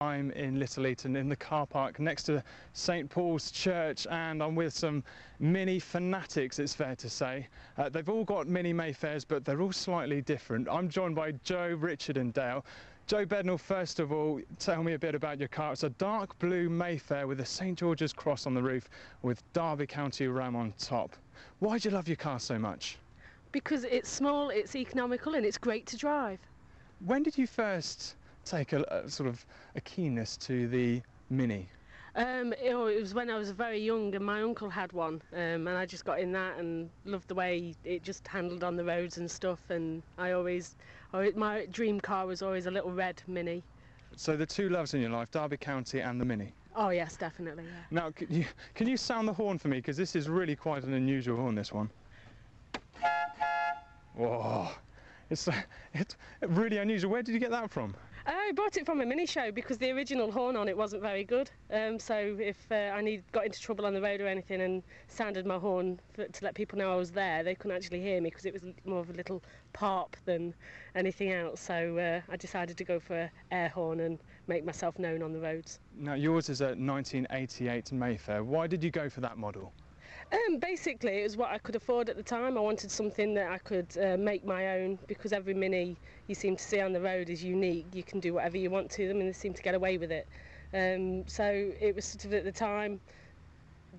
I'm in Little Eton in the car park next to St Paul's Church, and I'm with some Mini fanatics, it's fair to say. They've all got Mini Mayfairs, but they're all slightly different. I'm joined by Joe, Richard and Dale. Joe Bednall, first of all, tell me a bit about your car. It's a dark blue Mayfair with a St George's cross on the roof with Derby County Ram on top. Why do you love your car so much? Because it's small, it's economical and it's great to drive. When did you first take a sort of a keenness to the Mini? It was when I was very young and my uncle had one, and I just got in that and loved the way it just handled on the roads and stuff, and my dream car was always a little red Mini. So the two loves in your life, Derby County and the Mini? Oh yes, definitely, yeah. Now can you sound the horn for me, because this is really quite an unusual horn, this one. Whoa, it's really unusual. Where did you get that from? I bought it from a mini show because the original horn on it wasn't very good. So if I got into trouble on the road or anything and sounded my horn to let people know I was there, they couldn't actually hear me because it was more of a little pop than anything else. So I decided to go for an air horn and make myself known on the roads. Now yours is a 1988 Mayfair. Why did you go for that model? Basically, it was what I could afford at the time. I wanted something that I could make my own, because every Mini you seem to see on the road is unique. You can do whatever you want to them and they seem to get away with it. So it was sort of at the time,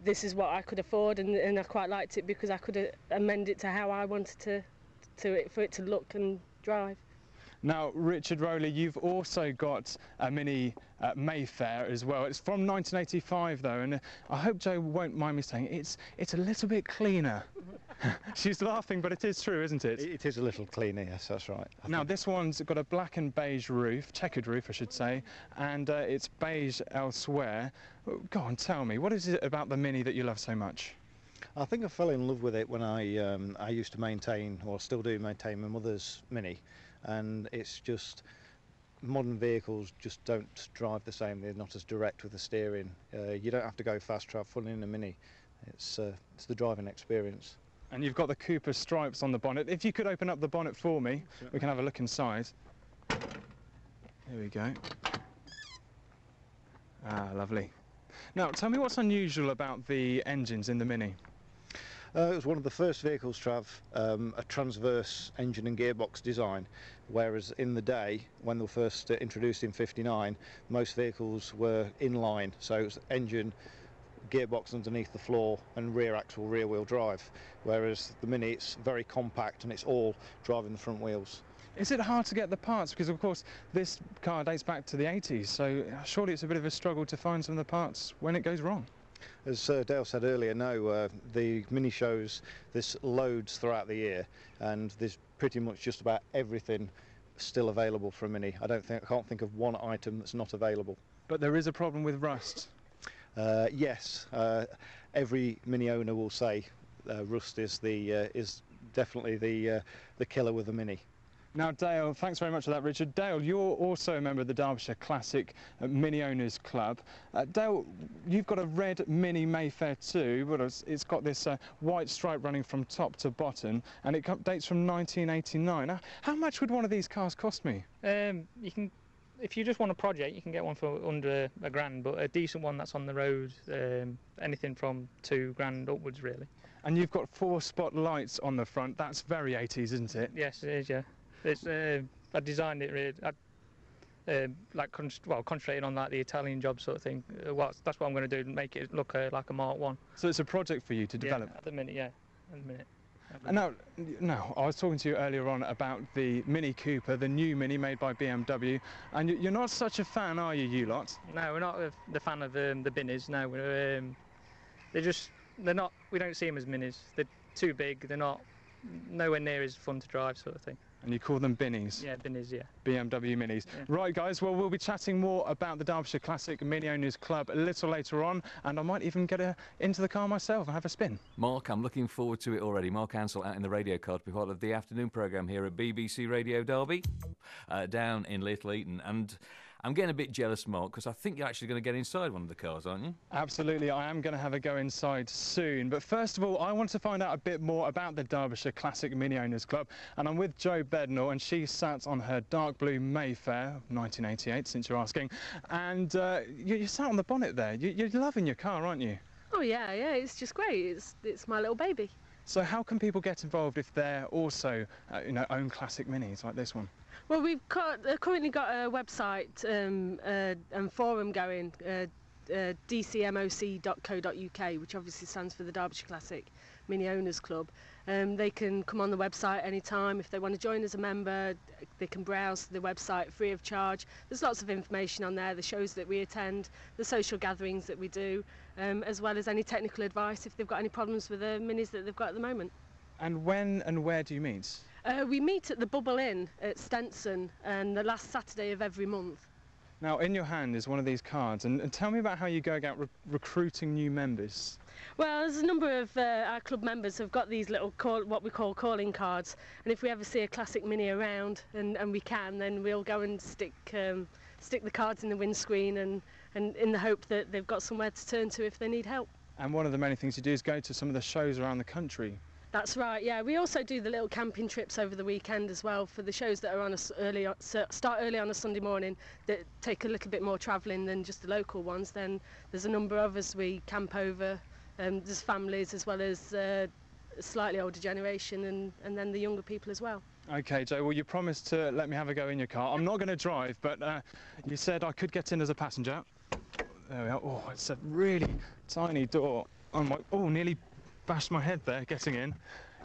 this is what I could afford, and I quite liked it because I could amend it to how I wanted for it to look and drive. Now, Richard Rowley, you've also got a Mini Mayfair as well. It's from 1985 though, and I hope Joe won't mind me saying it's a little bit cleaner. She's laughing, but it is true, isn't it? It is a little cleaner, yes, that's right. Now, this one's got a black and beige roof, checkered roof I should say, and it's beige elsewhere. Go on, tell me, what is it about the Mini that you love so much? I think I fell in love with it when I used to maintain, or still do maintain, my mother's Mini, and it's just, modern vehicles just don't drive the same. They're not as direct with the steering. You don't have to go fast travelling in a Mini. It's the driving experience. And you've got the Cooper stripes on the bonnet. If you could open up the bonnet for me, we can have a look inside. Here we go. Ah, lovely. Now, tell me what's unusual about the engines in the Mini? It was one of the first vehicles to have a transverse engine and gearbox design, whereas in the day, when they were first introduced in '59, most vehicles were inline, so it was engine, gearbox underneath the floor and rear axle, rear wheel drive, whereas the Mini, it's very compact and it's all driving the front wheels. Is it hard to get the parts? Because of course this car dates back to the 80s, so surely it's a bit of a struggle to find some of the parts when it goes wrong. As Dale said earlier, no, the Mini shows, there's loads throughout the year, and there's pretty much just about everything still available for a Mini. I can't think of one item that's not available. But there is a problem with rust? Yes, every Mini owner will say rust is definitely the killer with the Mini. Now, Dale, thanks very much for that, Richard. Dale, you're also a member of the Derbyshire Classic Mini Owners Club. Dale, you've got a red Mini Mayfair too, but it's got this white stripe running from top to bottom, and it dates from 1989. Now, how much would one of these cars cost me? You can, if you just want a project, you can get one for under £1,000, but a decent one that's on the road, anything from £2,000 upwards, really. And you've got 4-spot lights on the front. That's very 80s, isn't it? Yes, it is, yeah. It's, I designed it really, concentrating on like the Italian job sort of thing. That's what I'm going to do, make it look like a Mark 1. So it's a project for you to develop? Yeah, at the minute, yeah. At the minute. And now, I was talking to you earlier on about the Mini Cooper, the new Mini made by BMW, and you're not such a fan, are you, you lot? No, we're not the fan of the Binnies. No, they're not. We don't see them as Minis. They're too big. They're not nowhere near as fun to drive, sort of thing. And you call them Binnies? Yeah, Binnies, yeah. BMW Minis. Yeah. Right, guys, well, we'll be chatting more about the Derbyshire Classic Mini Owners Club a little later on, and I might even get into the car myself and have a spin. Mark, I'm looking forward to it already. Mark Ansell out in the radio car to be part of the afternoon programme here at BBC Radio Derby, down in Little Eton. And I'm getting a bit jealous, Mark, because I think you're actually going to get inside one of the cars, aren't you? Absolutely, I am going to have a go inside soon. But first of all, I want to find out a bit more about the Derbyshire Classic Mini Owners Club. And I'm with Jo Bednall, and she sat on her dark blue Mayfair, 1988, since you're asking. And you sat on the bonnet there. You're loving your car, aren't you? Oh yeah, it's just great. It's my little baby. So how can people get involved if they're also, own classic minis like this one? Well, we've currently got a website and forum going, DCMOCRadioDerby, which obviously stands for the Derbyshire Classic Mini Owners Club. They can come on the website anytime. If they want to join as a member, they can browse the website free of charge. There's lots of information on there, the shows that we attend, the social gatherings that we do, as well as any technical advice if they've got any problems with the minis that they've got at the moment. And when and where do you meet? We meet at the Bubble Inn at Stenson, and the last Saturday of every month. Now, in your hand is one of these cards, and tell me about how you go about recruiting new members. Well, there's a number of our club members have got these little what we call calling cards, and if we ever see a classic mini around, and we can, then we'll go and stick the cards in the windscreen, and in the hope that they've got somewhere to turn to if they need help. And one of the many things you do is go to some of the shows around the country. That's right, yeah. We also do the little camping trips over the weekend as well for the shows that are on start early on a Sunday morning that take a little bit more travelling than just the local ones. Then there's a number of us we camp over. There's families as well as a slightly older generation and then the younger people as well. OK, Jo, well, you promised to let me have a go in your car. I'm not going to drive, but you said I could get in as a passenger. There we are. Oh, it's a really tiny door. Nearly bashed my head there getting in.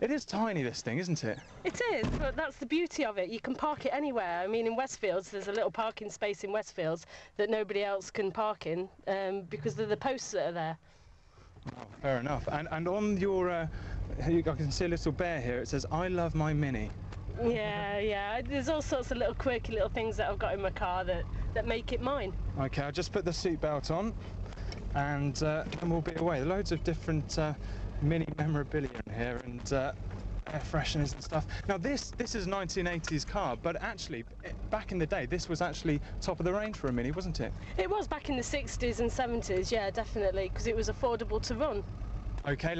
It is tiny, this thing, isn't it? It is, but that's the beauty of it. You can park it anywhere. I mean, in Westfields, there's a little parking space in Westfields that nobody else can park in because of the posts that are there. Oh, fair enough. And on your, I can see a little bear here. It says, "I love my Mini." Yeah. There's all sorts of little quirky little things that I've got in my car that make it mine. OK, I'll just put the seatbelt on and we'll be away. Loads of different mini memorabilia in here and air fresheners and stuff. Now this is a 1980s car, but actually back in the day this was actually top of the range for a Mini, wasn't it? It was back in the 60s and 70s, yeah, definitely, because it was affordable to run. Okay,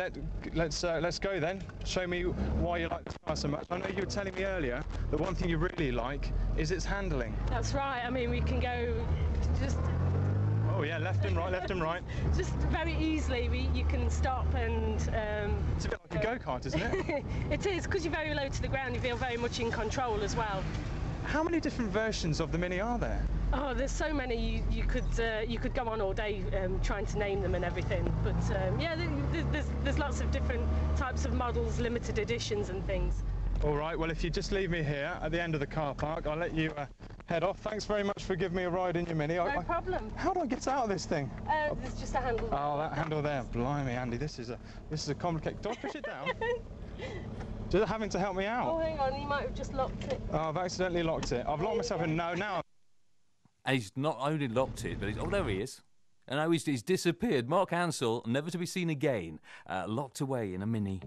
let's go then. Show me why you like this car so much. I know you were telling me earlier that one thing you really like is its handling. That's right. I mean, we can go just... Oh yeah, left and right. Just very easily, you can stop and... it's a bit like a go-kart, isn't it? It is, because you're very low to the ground, you feel very much in control as well. How many different versions of the Mini are there? Oh, there's so many. You could go on all day trying to name them and everything. But yeah, there's lots of different types of models, limited editions and things. All right, well, if you just leave me here at the end of the car park, I'll let you head off. Thanks very much for giving me a ride in your Mini. No problem. How do I get out of this thing? There's just a handle. Oh, that handle there. Blimey, Andy, this is a complicated... Do I push it down? Just having to help me out. Oh, hang on, you might have just locked it. Oh, I've accidentally locked it. I've locked myself in. Now. And he's not only locked it, but there he is. And now he's disappeared. Mark Ansell, never to be seen again, locked away in a Mini.